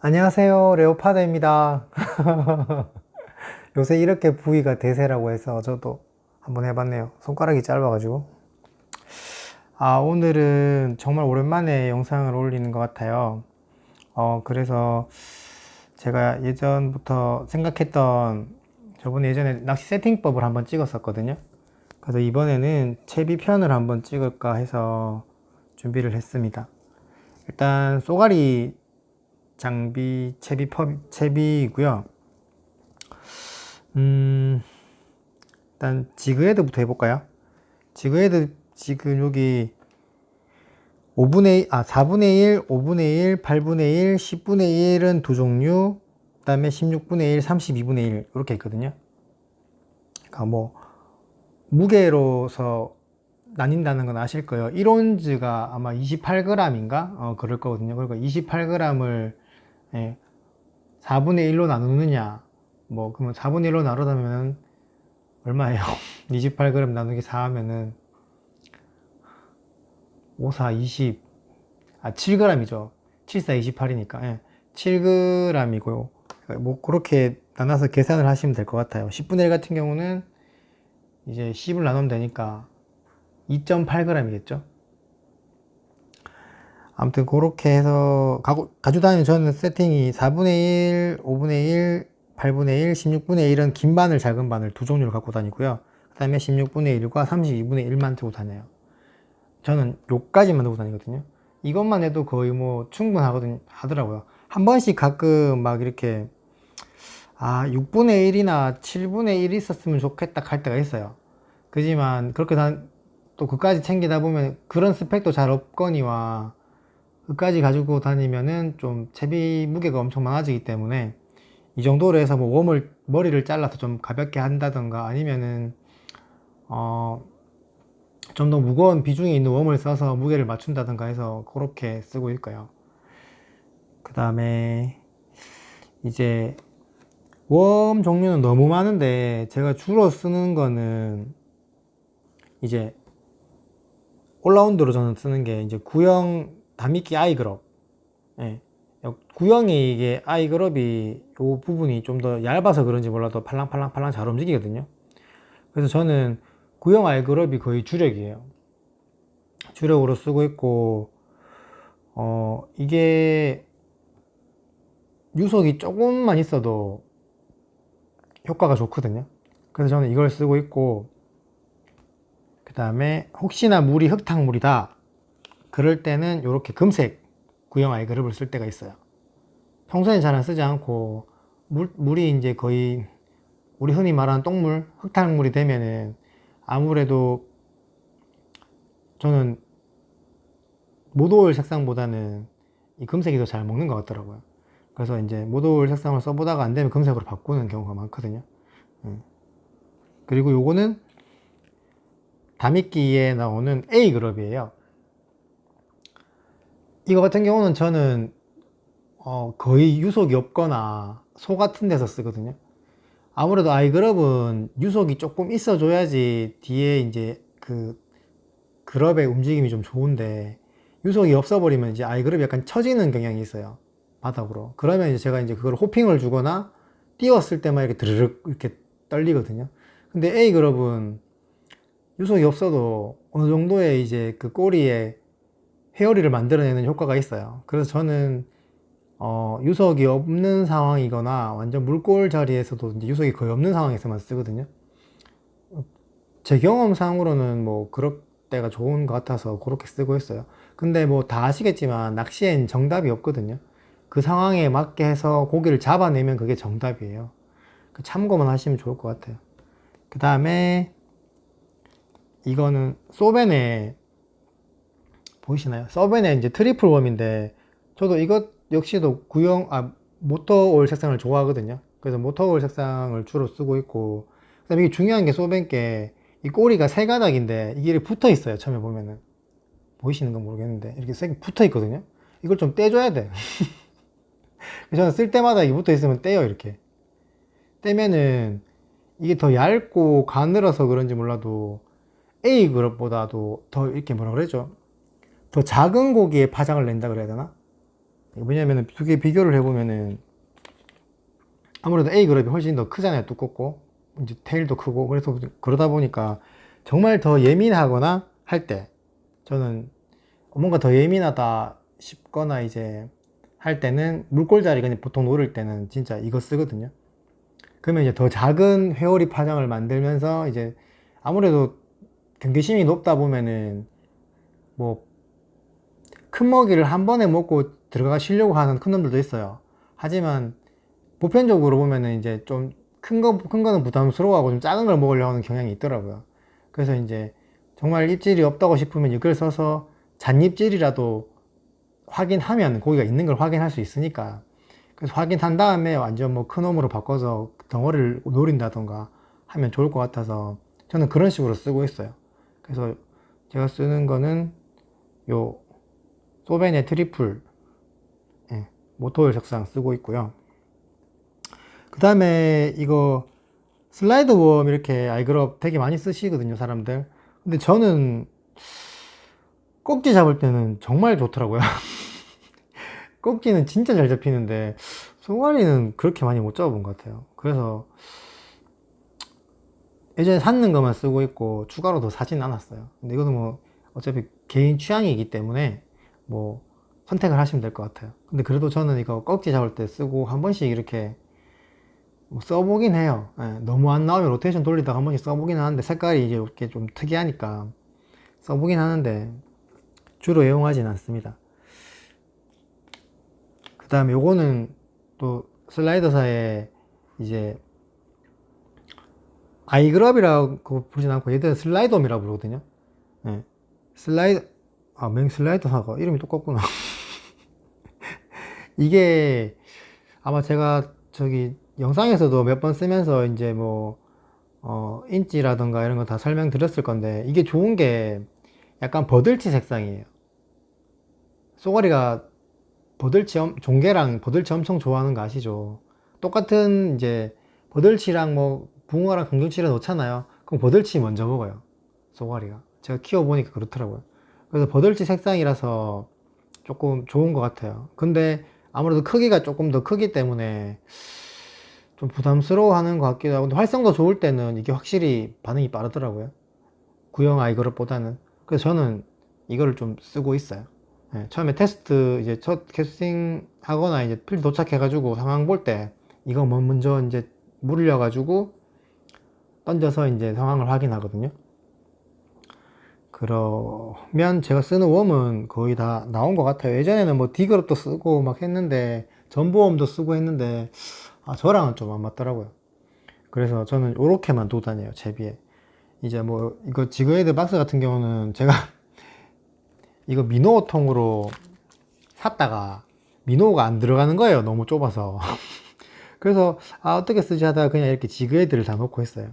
안녕하세요. 레오파드입니다. 요새 이렇게 부위가 대세라고 해서 저도 한번 해봤네요. 손가락이 짧아가지고. 오늘은 정말 오랜만에 영상을 올리는 것 같아요. 그래서 제가 예전부터 생각했던 저번에 예전에 낚시 세팅법을 한번 찍었었거든요. 그래서 이번에는 채비편을 한번 찍을까 해서 준비를 했습니다. 일단 쏘가리 장비 채비이고요. 일단 지그헤드부터 해볼까요? 지그헤드 지금 여기 4분의 1, 5분의 1, 8분의 1, 10분의 1은 두 종류, 그 다음에 16분의 1, 32분의 1 이렇게 있거든요. 그러니까 뭐 무게로서 나뉜다는 건 아실 거예요. 1온즈가 아마 28g인가? 그럴 거거든요. 그러니까 28g을 4분의 1로 나누느냐, 그러면 4분의 1로 나누면 얼마예요? 28g 나누기 4 하면은 5, 4, 20, 7g이죠. 7, 4, 28이니까 7g이고요. 그렇게 나눠서 계산을 하시면 될 것 같아요. 10분의 1 같은 경우는 이제 10을 나누면 되니까 2.8g이겠죠. 아무튼 그렇게 해서 가지고 다니는 저는 세팅이 4분의 1, 5분의 1, 8분의 1, 16분의 1은 긴 바늘, 작은 바늘 두 종류를 갖고 다니고요. 그 다음에 16분의 1과 32분의 1만 들고 다녀요. 저는 요까지만 들고 다니거든요. 이것만 해도 거의 뭐 하더라고요. 한 번씩 가끔 막 이렇게 6분의 1이나 7분의 1 있었으면 좋겠다 할 때가 있어요. 그지만 그렇게 또 그까지 챙기다 보면 그런 스펙도 잘 없거니와 그까지 가지고 다니면은 좀 채비 무게가 엄청 많아지기 때문에 이 정도로 해서 뭐 머리를 잘라서 좀 가볍게 한다던가 아니면은 좀 더 무거운 비중이 있는 웜을 써서 무게를 맞춘다던가 해서 그렇게 쓰고 있고요. 그 다음에 이제 웜 종류는 너무 많은데 제가 주로 쓰는 거는 이제 올라운드로 저는 쓰는 게 이제 구형 다미끼 아이그럽. 구형이 이게 아이그럽이 요 부분이 좀 더 얇아서 그런지 몰라도 팔랑팔랑 잘 움직이거든요. 그래서 저는 구형 아이그럽이 거의 주력이에요. 주력으로 쓰고 있고 이게 유속이 조금만 있어도 효과가 좋거든요. 그래서 저는 이걸 쓰고 있고, 그 다음에 혹시나 물이 흙탕물이다 그럴 때는 이렇게 금색 구형 아이그럽을 쓸 때가 있어요. 평소엔 잘 안 쓰지 않고 물이 이제 거의 우리 흔히 말하는 똥물, 흙탕물이 되면은 아무래도 저는 모도올 색상보다는 이 금색이 더 잘 먹는 것 같더라고요. 그래서 이제 모도올 색상을 써보다가 안 되면 금색으로 바꾸는 경우가 많거든요. 그리고 요거는 다미끼에 나오는 A 그룹이에요. 이거 같은 경우는 저는 거의 유속이 없거나 소 같은 데서 쓰거든요. 아무래도 아이그럽은 유속이 조금 있어줘야지 뒤에 이제 그 그럽의 움직임이 좀 좋은데 유속이 없어버리면 이제 아이그럽이 약간 처지는 경향이 있어요. 바닥으로. 그러면 이제 제가 이제 그걸 호핑을 주거나 띄웠을 때만 이렇게 드르륵 이렇게 떨리거든요. 근데 A그럽은 유속이 없어도 어느 정도의 이제 그 꼬리에 헤어리를 만들어내는 효과가 있어요. 그래서 저는 유속이 없는 상황이거나 완전 물골 자리에서도 이제 유속이 거의 없는 상황에서만 쓰거든요. 제 경험상으로는 뭐 그럴 때가 좋은 것 같아서 그렇게 쓰고 있어요. 근데 뭐 다 아시겠지만 낚시엔 정답이 없거든요. 그 상황에 맞게 해서 고기를 잡아내면 그게 정답이에요. 참고만 하시면 좋을 것 같아요. 그 다음에 이거는 소벤에 보이시나요? 서벤의 이제 트리플 웜인데 저도 이것 역시도 모터올 색상을 좋아하거든요. 그래서 모터올 색상을 주로 쓰고 있고, 그다음에 이게 중요한 게 소벤 게 이 꼬리가 세 가닥인데 이게 이렇게 붙어 있어요. 처음에 보면은 보이시는 건 모르겠는데 이렇게 세 개 붙어 있거든요. 이걸 좀 떼줘야 돼. 저는 쓸 때마다 이게 붙어 있으면 떼요. 이렇게 떼면은 이게 더 얇고 가늘어서 그런지 몰라도 A 그룹보다도 더 이렇게 뭐라 그러죠? 더 작은 고기에 파장을 낸다 그래야 되나? 왜냐면은 두 개 비교를 해보면은 아무래도 A 그룹이 훨씬 더 크잖아요. 두껍고 이제 테일도 크고. 그래서 그러다 보니까 정말 더 예민하거나 할 때 저는 뭔가 더 예민하다 싶거나 이제 할 때는 물골자리 그냥 보통 노릴 때는 진짜 이거 쓰거든요. 그러면 이제 더 작은 회오리 파장을 만들면서 이제 아무래도 경계심이 높다 보면은 뭐 큰 먹이를 한 번에 먹고 들어가시려고 하는 큰 놈들도 있어요. 하지만 보편적으로 보면은 이제 좀 큰 거는 부담스러워하고 좀 작은 걸 먹으려고 하는 경향이 있더라고요. 그래서 이제 정말 입질이 없다고 싶으면 이걸 써서 잔입질이라도 확인하면 고기가 있는 걸 확인할 수 있으니까. 그래서 확인한 다음에 완전 뭐 큰 놈으로 바꿔서 덩어리를 노린다던가 하면 좋을 것 같아서 저는 그런 식으로 쓰고 있어요. 그래서 제가 쓰는 거는 요 소벤의 트리플, 예, 모토일 색상 쓰고 있고요. 그 다음에 이거 슬라이드 웜 이렇게 아이그럽 되게 많이 쓰시거든요, 사람들. 근데 저는 꼭지 잡을 때는 정말 좋더라고요. 꼭지는 진짜 잘 잡히는데 송아리는 그렇게 많이 못 잡아본 것 같아요. 그래서 예전에 샀는 것만 쓰고 있고 추가로 더 사진 않았어요. 근데 이거는 뭐 어차피 개인 취향이기 때문에 뭐 선택을 하시면 될 것 같아요. 근데 그래도 저는 이거 꼭지 잡을 때 쓰고 한 번씩 이렇게 뭐 써보긴 해요. 예, 너무 안 나오면 로테이션 돌리다가 한 번씩 써보긴 하는데 색깔이 이제 이렇게 좀 특이하니까 써보긴 하는데 주로 애용하진 않습니다. 그 다음에 요거는 또 슬라이더사에 이제 아이그럽이라고 부르진 않고 얘들은 슬라이덤이라고 부르거든요. 예. 슬라이더, 슬라이더사가 이름이 똑같구나. 이게 아마 제가 저기 영상에서도 몇 번 쓰면서 이제 뭐, 인지라던가 이런 거 다 설명드렸을 건데 이게 좋은 게 약간 버들치 색상이에요. 쏘가리가 종개랑 버들치 엄청 좋아하는 거 아시죠? 똑같은 이제 버들치랑 뭐 붕어랑 강정치를 놓잖아요. 그럼 버들치 먼저 먹어요. 쏘가리가. 제가 키워보니까 그렇더라고요. 그래서 버들치 색상이라서 조금 좋은 것 같아요. 근데 아무래도 크기가 조금 더 크기 때문에 좀 부담스러워 하는 것 같기도 하고, 근데 활성도 좋을 때는 이게 확실히 반응이 빠르더라고요. 구형 아이그룹보다는. 그래서 저는 이거를 좀 쓰고 있어요. 예, 처음에 테스트 이제 첫 캐스팅 하거나 이제 필드 도착해가지고 상황 볼 때 이거 뭐 먼저 이제 물려가지고 던져서 이제 상황을 확인하거든요. 그러면 제가 쓰는 웜은 거의 다 나온 것 같아요. 예전에는 뭐 디그룹도 쓰고 막 했는데 전보험도 쓰고 했는데 저랑은 좀 안 맞더라고요. 그래서 저는 요렇게만 두고 다녀요, 제비에. 이제 뭐 이거 지그헤드 박스 같은 경우는 제가 이거 미노 통으로 샀다가 미노가 안 들어가는 거예요, 너무 좁아서. 그래서 어떻게 쓰지 하다가 그냥 이렇게 지그헤드를 다 넣고 했어요.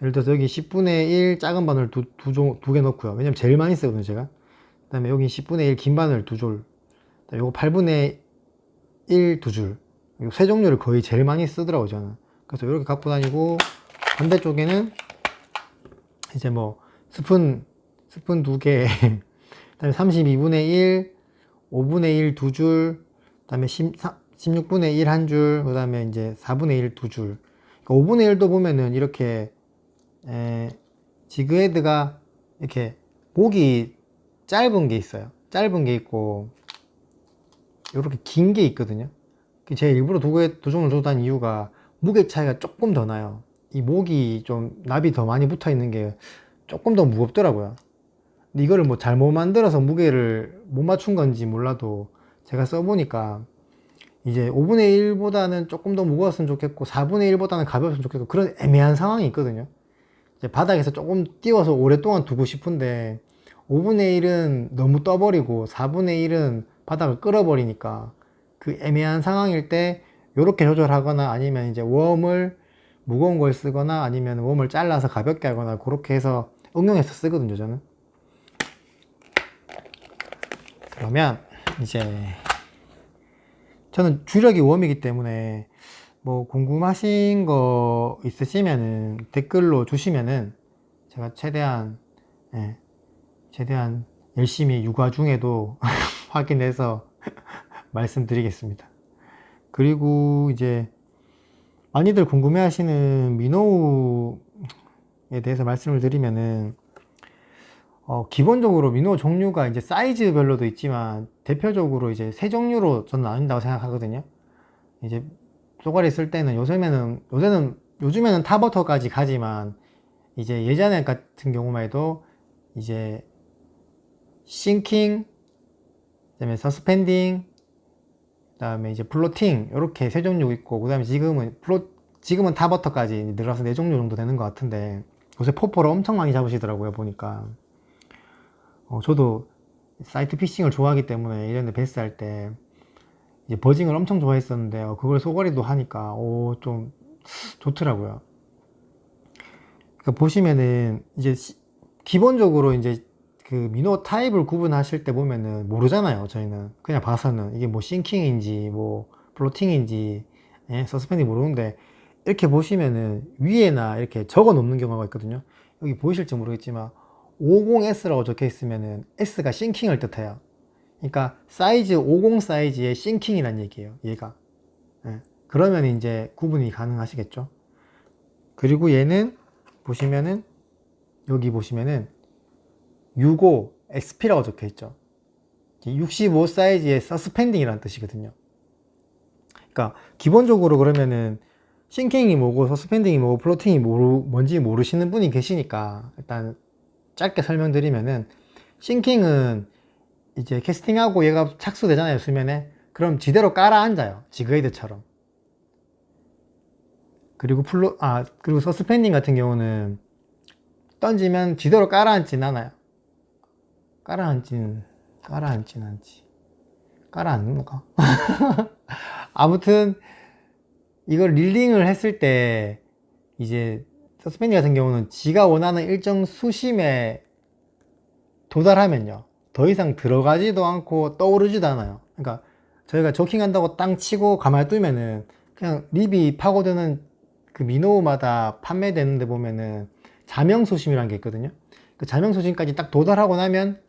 예를 들어서 여기 10분의 1 작은 바늘 두 개 넣고요. 왜냐면 제일 많이 쓰거든요, 제가. 그 다음에 여기 10분의 1 긴 바늘 두 줄. 요거 8분의 1 두 줄. 세 종류를 거의 제일 많이 쓰더라고요, 저는. 그래서 이렇게 갖고 다니고, 반대쪽에는 이제 뭐 스푼 두 개, 그다음에 32분의 1, 5분의 1 두 줄, 그다음에 16분의 1 한 줄, 그다음에 이제 4분의 1 두 줄. 그러니까 5분의 1도 보면은 이렇게 지그헤드가 이렇게 목이 짧은 게 있어요. 짧은 게 있고 이렇게 긴 게 있거든요. 제가 일부러 두 종을 줬다는 이유가 무게 차이가 조금 더 나요. 이 목이 좀 납이 더 많이 붙어 있는 게 조금 더 무겁더라고요. 근데 이거를 뭐 잘못 만들어서 무게를 못 맞춘 건지 몰라도 제가 써보니까 이제 5분의 1보다는 조금 더 무거웠으면 좋겠고 4분의 1보다는 가벼웠으면 좋겠고 그런 애매한 상황이 있거든요. 이제 바닥에서 조금 띄워서 오랫동안 두고 싶은데 5분의 1은 너무 떠버리고 4분의 1은 바닥을 끌어버리니까 그 애매한 상황일 때 이렇게 조절하거나 아니면 이제 웜을 무거운 걸 쓰거나 아니면 웜을 잘라서 가볍게 하거나 그렇게 해서 응용해서 쓰거든요, 저는. 그러면 이제 저는 주력이 웜이기 때문에 뭐 궁금하신 거 있으시면은 댓글로 주시면은 제가 최대한 열심히 육아 중에도 확인해서 말씀드리겠습니다. 그리고 이제 많이들 궁금해하시는 미노우에 대해서 말씀을 드리면은 기본적으로 미노우 종류가 이제 사이즈별로도 있지만 대표적으로 이제 세 종류로 저는 나뉜다고 생각하거든요. 이제 쏘가리 쓸 때는 요즘에는 타버터까지 가지만 이제 예전에 같은 경우만 해도 이제 싱킹, 그다음에 서스펜딩, 그다음에 이제 플로팅 이렇게 세 종류 있고, 그다음에 지금은 타버터까지 늘어서 네 종류 정도 되는 것 같은데, 요새 포포를 엄청 많이 잡으시더라고요 보니까. 저도 사이트 피싱을 좋아하기 때문에 예전에 베스 할 때 이제 버징을 엄청 좋아했었는데 그걸 소거리도 하니까 좀 좋더라고요. 그러니까 보시면은 이제 기본적으로 이제 그 민호 타입을 구분하실 때 보면은 모르잖아요. 저희는 그냥 봐서는 이게 뭐 싱킹인지 뭐 플로팅인지 서스펜딩 모르는데, 이렇게 보시면은 위에나 이렇게 적어 놓는 경우가 있거든요. 여기 보이실지 모르겠지만 50S라고 적혀 있으면은 S가 싱킹을 뜻해요. 그러니까 사이즈 50 사이즈의 싱킹이란 얘기예요, 얘가. 그러면 이제 구분이 가능하시겠죠. 그리고 얘는 보시면은 여기 보시면은 65 XP라고 적혀 있죠. 65 사이즈의 서스펜딩이라는 뜻이거든요. 그러니까 기본적으로 그러면은 싱킹이 뭐고 서스펜딩이 뭐고 플로팅이 뭔지 모르시는 분이 계시니까 일단 짧게 설명드리면은, 싱킹은 이제 캐스팅하고 얘가 착수되잖아요, 수면에. 그럼 지대로 깔아앉아요, 지그헤드처럼. 그리고 그리고 서스펜딩 같은 경우는 던지면 지대로 깔아앉진 않아요. 깔아앉진 않지. 깔아앉는 건가? 아무튼 이걸 릴링을 했을 때 이제 서스펜딩 같은 경우는 지가 원하는 일정 수심에 도달하면요, 더 이상 들어가지도 않고 떠오르지도 않아요. 그러니까 저희가 조킹한다고 땅 치고 가만히 두면은 그냥 립이 파고드는 그 미노우마다 판매되는데 보면은 자명수심이라는 게 있거든요. 그 자명수심까지 딱 도달하고 나면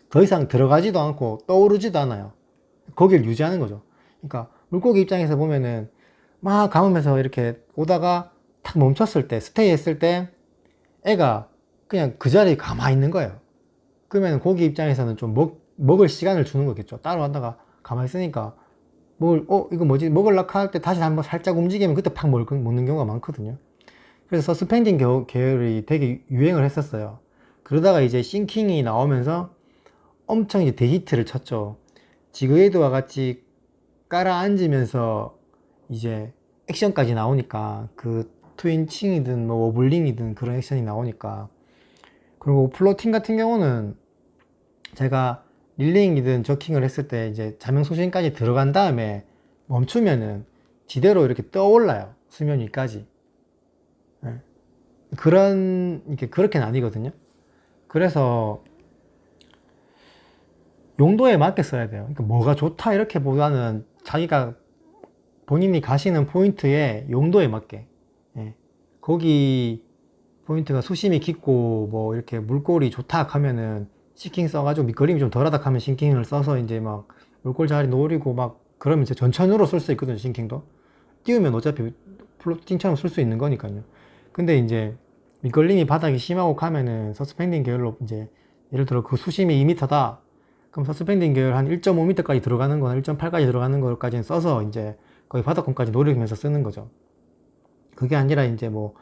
더 이상 들어가지도 않고 떠오르지도 않아요. 거기를 유지하는 거죠. 그러니까 물고기 입장에서 보면은 막 감으면서 이렇게 오다가 탁 멈췄을 때, 스테이 했을 때 애가 그냥 그 자리에 가만히 있는 거예요. 그러면 고기 입장에서는 좀 먹을 시간을 주는 거겠죠. 따라왔다가 가만히 있으니까 이거 뭐지? 먹을라카 할 때 다시 한번 살짝 움직이면 그때 팍 먹는 경우가 많거든요. 그래서 서스펜딩 계열이 되게 유행을 했었어요. 그러다가 이제 싱킹이 나오면서 엄청 이제 데히트를 쳤죠. 지그헤드와 같이 깔아앉으면서 이제 액션까지 나오니까, 그 트윈칭이든 뭐 워블링이든 그런 액션이 나오니까. 그리고 플로팅 같은 경우는 제가 릴링이든 저킹을 했을 때 이제 자명소신까지 들어간 다음에 멈추면은 지대로 이렇게 떠올라요, 수면 위까지. 그렇게 나뉘거든요. 그래서 용도에 맞게 써야 돼요. 그러니까 뭐가 좋다 이렇게 보다는 자기가 본인이 가시는 포인트에 용도에 맞게, 거기 포인트가 수심이 깊고 뭐 이렇게 물골이 좋다 하면은 싱킹 써가지고 미끄림이 좀 덜하다 하면 싱킹을 써서 이제 막 물골 자리 노리고 막 그러면 이제 전천후로 쓸 수 있거든요. 싱킹도 띄우면 어차피 플로팅처럼 쓸 수 있는 거니까요. 근데 이제 미끌림이 바닥이 심하고 가면은 서스펜딩 계열로 이제 예를 들어 그 수심이 2m다 그럼 서스펜딩 계열 한 1.5m까지 들어가는 거나 1.8까지 들어가는 거까지는 써서 이제 거의 바닥권까지 노리면서 쓰는 거죠. 그게 아니라 이제 뭐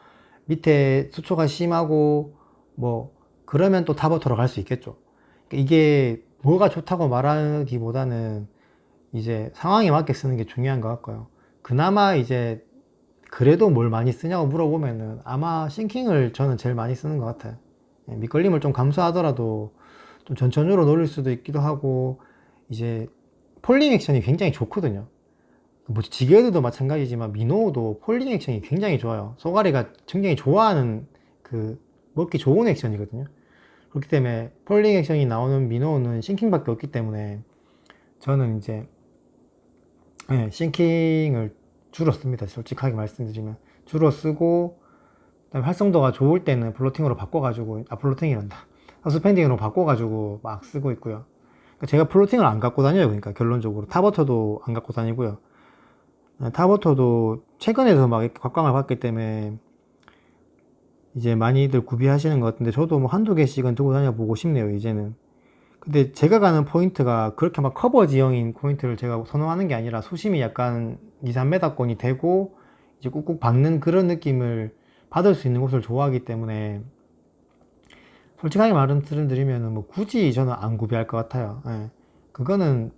밑에 수초가 심하고 뭐 그러면 또 타버터로 갈 수 있겠죠. 이게 뭐가 좋다고 말하기보다는 이제 상황에 맞게 쓰는 게 중요한 것 같고요. 그나마 이제 그래도 뭘 많이 쓰냐고 물어보면은 아마 싱킹을 저는 제일 많이 쓰는 것 같아요. 밑걸림을 좀 감소하더라도 좀 전천후로 노릴 수도 있기도 하고, 이제 폴링 액션이 굉장히 좋거든요. 뭐 지게드도 마찬가지지만 미노우도 폴링 액션이 굉장히 좋아요. 쏘가리가 굉장히 좋아하는 그 먹기 좋은 액션이거든요. 그렇기 때문에 폴링 액션이 나오는 미노우는 싱킹밖에 없기 때문에 저는 이제 싱킹을 주로 씁니다. 솔직하게 말씀드리면 주로 쓰고, 그다음에 활성도가 좋을 때는 플로팅으로 바꿔가지고 플로팅이란다, 서스펜딩으로 바꿔가지고 막 쓰고 있고요. 제가 플로팅을 안 갖고 다녀요. 그러니까 결론적으로 탑워터도 안 갖고 다니고요. 탑워터도 최근에도 막 이렇게 각광을 받기 때문에 이제 많이들 구비하시는 것 같은데, 저도 뭐 한두 개씩은 들고 다녀보고 싶네요, 이제는. 근데 제가 가는 포인트가 그렇게 막 커버 지형인 포인트를 제가 선호하는 게 아니라, 수심이 약간 2, 3m권이 되고 이제 꾹꾹 박는 그런 느낌을 받을 수 있는 곳을 좋아하기 때문에, 솔직하게 말씀드리면 뭐 굳이 저는 안 구비할 것 같아요. 예. 그거는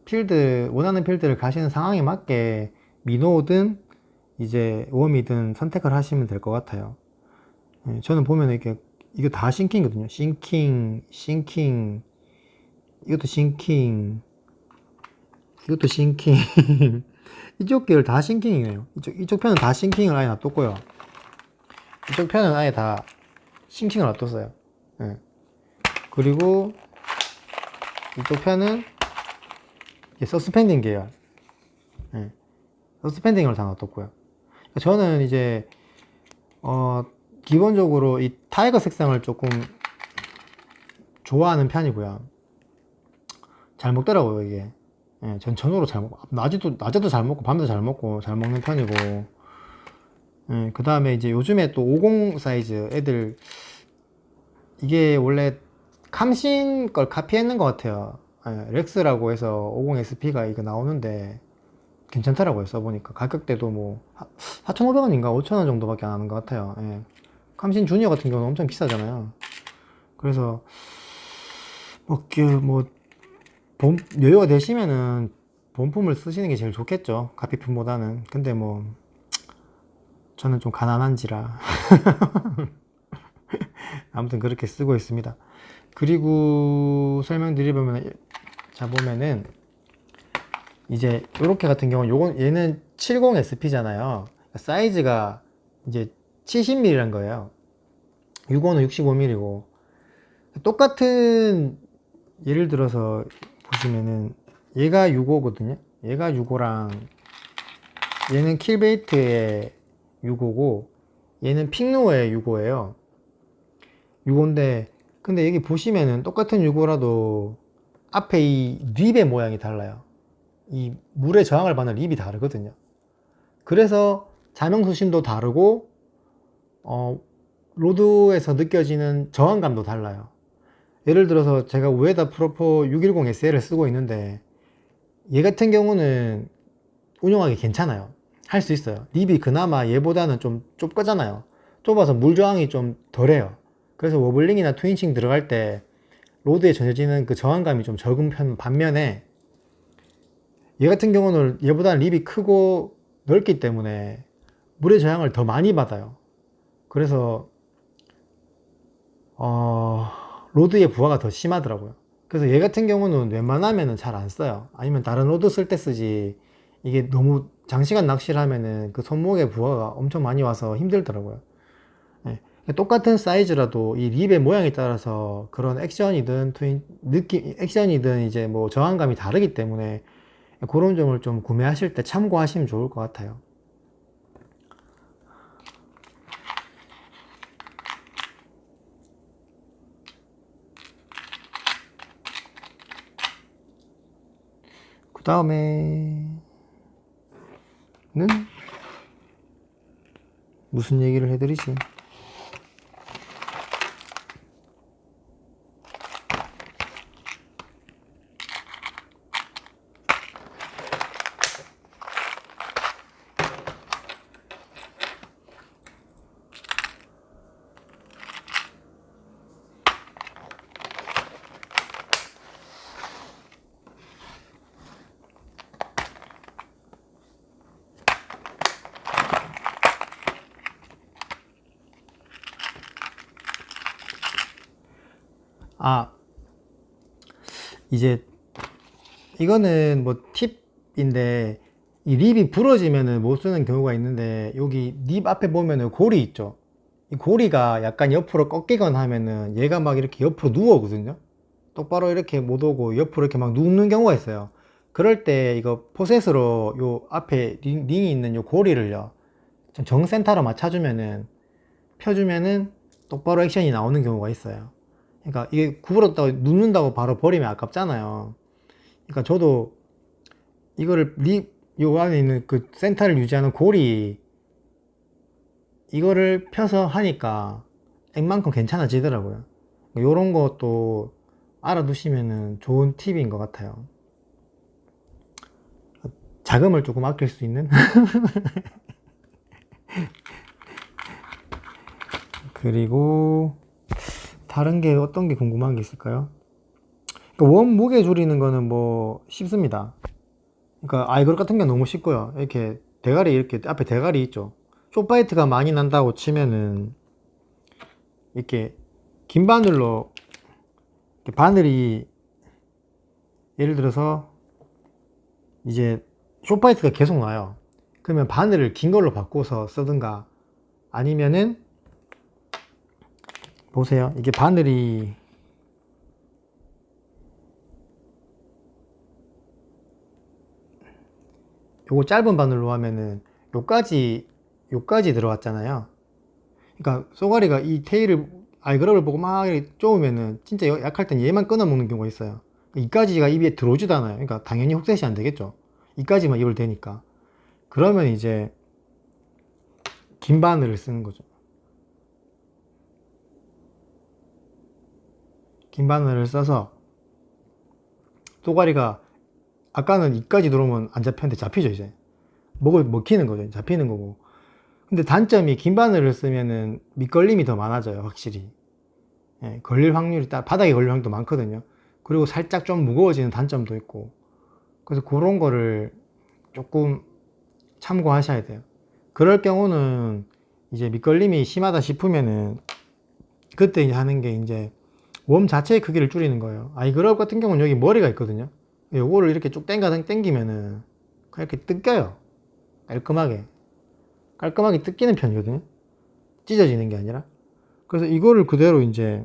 원하는 필드를 가시는 상황에 맞게 미노든 이제 웜이든 선택을 하시면 될 것 같아요. 예, 저는 보면 이게 다 싱킹이거든요. 싱킹, 이것도 싱킹, 이것도 싱킹. 이쪽 계열 다 싱킹이네요. 이쪽 편은 다 싱킹을 아예 놔뒀고요. 이쪽 편은 아예 다 싱킹을 놔뒀어요. 예. 그리고 이쪽 편은 서스펜딩 계열. 예. 서스펜딩을 다 놔뒀고요. 저는 이제 기본적으로 이 타이거 색상을 조금 좋아하는 편이고요. 잘 먹더라고요, 이게. 예, 전 전으로 잘 먹고, 낮에도 잘 먹고, 밤에도 잘 먹고, 잘 먹는 편이고. 예, 그 다음에 이제 요즘에 또 50 사이즈 애들, 이게 원래 감신 걸 카피했는 것 같아요. 예, 렉스라고 해서 50SP가 이거 나오는데, 괜찮더라고요, 써보니까. 가격대도 뭐, 4,500원인가 5,000원 정도밖에 안 하는 것 같아요. 예. 감신 주니어 같은 경우는 엄청 비싸잖아요. 그래서, 여유가 되시면은 본품을 쓰시는 게 제일 좋겠죠. 가피품보다는. 근데 뭐, 저는 좀 가난한지라. 아무튼 그렇게 쓰고 있습니다. 그리고 설명드리면, 자, 보면은, 이제, 요렇게 같은 경우는 얘는 70SP잖아요. 사이즈가 이제 70mm란 거예요. 65는 65mm고. 똑같은, 예를 들어서 보시면은, 얘가 65거든요. 얘가 65랑, 얘는 킬베이트의 65고, 얘는 픽노의 65예요. 65인데, 근데 여기 보시면은 똑같은 65라도 앞에 이 립의 모양이 달라요. 이 물에 저항을 받는 립이 다르거든요. 그래서 자명수심도 다르고, 로드에서 느껴지는 저항감도 달라요. 예를 들어서 제가 우에다 프로포 610 SL을 쓰고 있는데, 얘 같은 경우는 운영하기 괜찮아요. 할 수 있어요. 립이 그나마 얘보다는 좀 좁거잖아요. 좁아서 물 저항이 좀 덜해요. 그래서 워블링이나 트윈칭 들어갈 때 로드에 전해지는 그 저항감이 좀 적은 편 반면에, 얘 같은 경우는 얘보다는 립이 크고 넓기 때문에 물의 저항을 더 많이 받아요. 그래서 로드의 부하가 더 심하더라고요. 그래서 얘 같은 경우는 웬만하면은 잘 안 써요. 아니면 다른 로드 쓸 때 쓰지, 이게 너무 장시간 낚시를 하면은 그 손목에 부하가 엄청 많이 와서 힘들더라고요. 네. 똑같은 사이즈라도 이 립의 모양에 따라서 그런 액션이든 액션이든 이제 뭐 저항감이 다르기 때문에, 그런 점을 좀 구매하실 때 참고하시면 좋을 것 같아요. 그 다음에는 무슨 얘기를 해드리지? 이제 이거는 뭐 팁인데, 이 립이 부러지면은 못 쓰는 경우가 있는데, 여기 립 앞에 보면은 고리 있죠. 이 고리가 약간 옆으로 꺾이거나 하면은 얘가 막 이렇게 옆으로 누워거든요. 똑바로 이렇게 못 오고 옆으로 이렇게 막 눕는 경우가 있어요. 그럴 때 이거 포셋으로 요 앞에 링이 있는 요 고리를요, 좀 정센터로 맞춰주면은, 펴주면은 똑바로 액션이 나오는 경우가 있어요. 그러니까 이게 구부렀다고 눕는다고 바로 버리면 아깝잖아요. 그러니까 저도 이거를 요 안에 있는 그 센터를 유지하는 고리 이거를 펴서 하니까 액만큼 괜찮아지더라고요. 요런 것도 알아두시면은 좋은 팁인 것 같아요. 자금을 조금 아낄 수 있는 그리고 다른 게 어떤 게 궁금한 게 있을까요? 그러니까 원 무게 줄이는 거는 뭐 쉽습니다. 그러니까 아이그룹 같은 게 너무 쉽고요. 이렇게 대가리 이렇게 앞에 대가리 있죠. 쇼파이트가 많이 난다고 치면은 이렇게 긴 바늘로 이렇게 바늘이 예를 들어서 이제 쇼파이트가 계속 나요. 그러면 바늘을 긴 걸로 바꿔서 쓰든가 아니면은 보세요. 이게 바늘이 요거 짧은 바늘로 하면은 요까지 들어왔잖아요. 그러니까 쏘가리가 이 테일을 알그럽을 보고 막 이렇게 쪼으면은 진짜 약할 땐 얘만 끊어 먹는 경우가 있어요. 이까지가 입에 들어오지도 않아요. 그러니까 당연히 훅셋이 안 되겠죠. 이까지만 입을 대니까. 그러면 이제 긴 바늘을 쓰는 거죠. 긴 바늘을 써서 쏘가리가 아까는 이까지 들어오면 안 잡혔는데 잡히죠. 이제 목을 먹히는 거죠. 잡히는 거고. 근데 단점이 긴 바늘을 쓰면은 밑걸림이 더 많아져요. 확실히. 예, 걸릴 확률이 바닥에 걸릴 확률도 많거든요. 그리고 살짝 좀 무거워지는 단점도 있고. 그래서 그런 거를 조금 참고하셔야 돼요. 그럴 경우는 이제 밑걸림이 심하다 싶으면은 그때 이제 하는 게 이제 웜 자체의 크기를 줄이는 거예요. 아이그럽 같은 경우는 여기 머리가 있거든요. 요거를 이렇게 쭉 당기면은 그냥 이렇게 뜯겨요. 깔끔하게 뜯기는 편이거든요. 찢어지는 게 아니라. 그래서 이거를 그대로 이제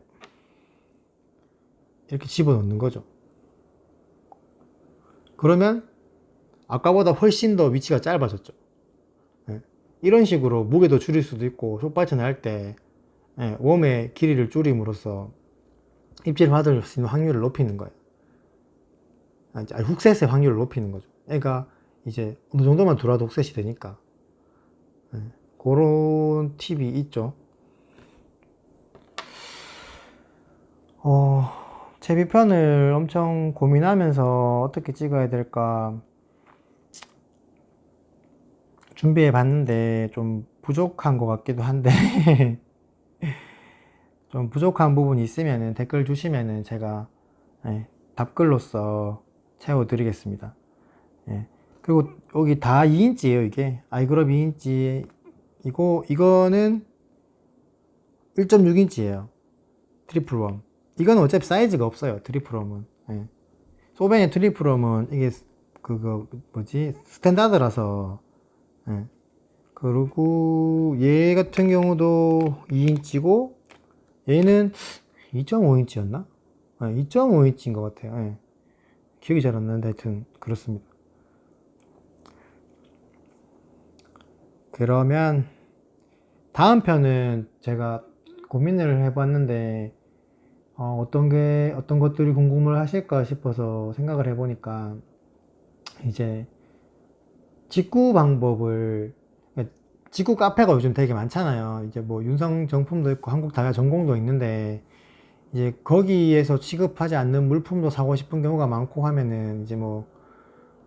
이렇게 집어넣는 거죠. 그러면 아까보다 훨씬 더 위치가 짧아졌죠. 예. 이런 식으로 무게도 줄일 수도 있고 숏바이트는 할때 예, 웜의 길이를 줄임으로써 입질을 받을 수 있는 확률을 높이는 거예요. 훅셋의 확률을 높이는 거죠. 그러니까 이제 어느 정도만 들어와도 훅셋이 되니까 예, 그런 팁이 있죠. 채비편을 엄청 고민하면서 어떻게 찍어야 될까 준비해 봤는데 좀 부족한 것 같기도 한데 좀 부족한 부분이 있으면 댓글 주시면 제가 예, 답글로서 채워드리겠습니다. 예. 그리고 여기 다 2인치예요 이게 아이그럽 2인치 이거는 1.6인치예요 트리플 웜. 이거는 어차피 사이즈가 없어요 트리플 웜은. 예. 소벤의 트리플 웜은 이게 그거 뭐지 스탠다드라서 예. 그리고 얘 같은 경우도 2인치고 얘는 2.5인치였나? 2.5인치인 것 같아요. 예. 기억이 잘 안 나는데 하여튼 그렇습니다. 그러면 다음 편은 제가 고민을 해봤는데 어떤 것들이 궁금을 하실까 싶어서 생각을 해보니까 이제 직구 방법을 직구 카페가 요즘 되게 많잖아요. 이제 뭐 윤성 정품도 있고 한국 다이아 전공도 있는데 이제 거기에서 취급하지 않는 물품도 사고 싶은 경우가 많고 하면은 이제 뭐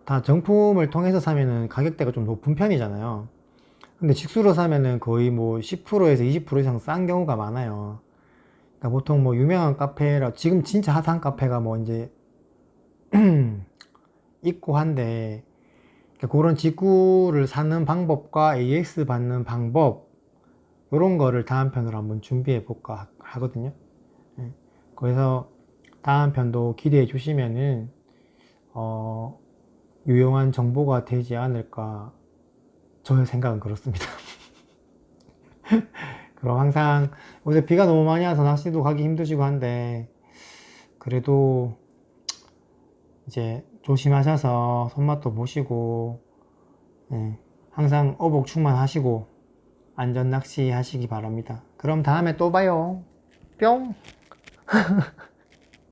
다 정품을 통해서 사면은 가격대가 좀 높은 편이잖아요. 근데 직수로 사면은 거의 뭐 10%에서 20% 이상 싼 경우가 많아요. 그러니까 보통 뭐 유명한 카페라 지금 진짜 핫한 카페가 뭐 이제 있고 한데 그러니까 그런 직구를 사는 방법과 AS 받는 방법 이런 거를 다음 편으로 한번 준비해 볼까 하거든요. 예. 그래서 다음 편도 기대해 주시면은 유용한 정보가 되지 않을까 저의 생각은 그렇습니다. 그럼 항상 요새 비가 너무 많이 와서 낚시도 가기 힘드시고 한데 그래도 이제 조심하셔서 손맛도 보시고 예, 항상 어복 충만하시고 안전 낚시 하시기 바랍니다. 그럼 다음에 또 봐요. 뿅!